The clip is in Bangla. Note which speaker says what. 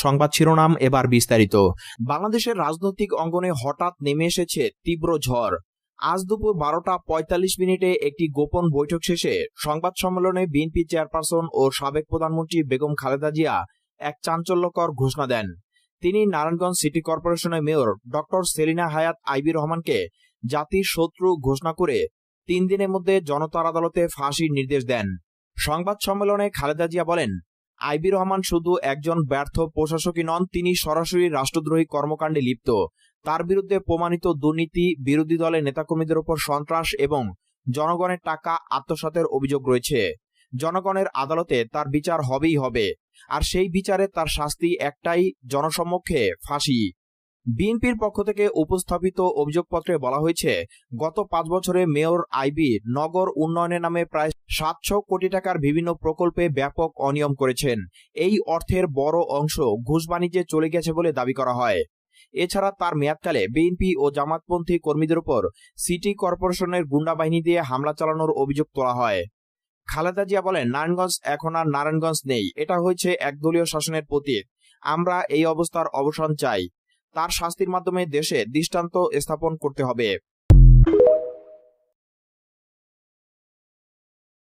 Speaker 1: সংবাদ শিরোনাম এবার বিস্তারিত। বাংলাদেশের রাজনৈতিক অঙ্গনে হঠাৎ নেমে এসেছে তীব্র ঝড়। আজ দুপুর 12টা 45 একটি গোপন বৈঠক শেষে সংবাদ সম্মেলনে বিএনপি চেয়ারপারসন ও সাবেক প্রধানমন্ত্রী বেগম খালেদা জিয়া এক চাঞ্চল্যকর ঘোষণা দেন। তিনি নারায়ণগঞ্জ সিটি কর্পোরেশনের মেয়র ডক্টর সেলিনা হায়াৎ আইভী রহমানকে জাতির শত্রু ঘোষণা করে 3 দিনের মধ্যে জনতার আদালতে ফাঁসির নির্দেশ দেন। সংবাদ সম্মেলনে খালেদা জিয়া বলেন, আইভী রহমান শুধু একজন ব্যর্থ প্রশাসকই নন, তিনি সরাসরি রাষ্ট্রদ্রোহী কর্মকাণ্ডে লিপ্ত। তার বিরুদ্ধে প্রমাণিত দুর্নীতি, বিরোধী দলের নেতাকর্মীদের উপর সন্ত্রাস এবং জনগণের টাকা আত্মসাতের অভিযোগ রয়েছে। জনগণের আদালতে তার বিচার হবেই হবে, আর সেই বিচারে তার শাস্তি একটাই, জনসম্মুখে ফাঁসি। বিএনপির পক্ষ থেকে উপস্থাপিত অভিযোগপত্রে বলা হয়েছে, গত 5 বছরে মেয়র আইভী নগর উন্নয়নের নামে প্রায় 700 কোটি টাকার বিভিন্ন প্রকল্পে ব্যাপক অনিয়ম করেছেন। এই অর্থের বড় অংশ ঘুষ বাণিজ্যে চলে গেছে বলে দাবি করা হয়। এছাড়া তার মেয়াদকালে বিএনপি ও জামাতপন্থী কর্মীদের উপর সিটি কর্পোরেশনের গুন্ডা বাহিনী দিয়ে হামলা চালানোর অভিযোগ তোলা হয়। খালেদা জিয়া বলেন, নারায়ণগঞ্জ এখন আর নারায়ণগঞ্জ নেই, এটা হয়েছে একদলীয় শাসনের প্রতীক। আমরা এই অবস্থার অবসান চাই। তার শাস্তির মাধ্যমে দেশে দৃষ্টান্ত স্থাপন করতে হবে।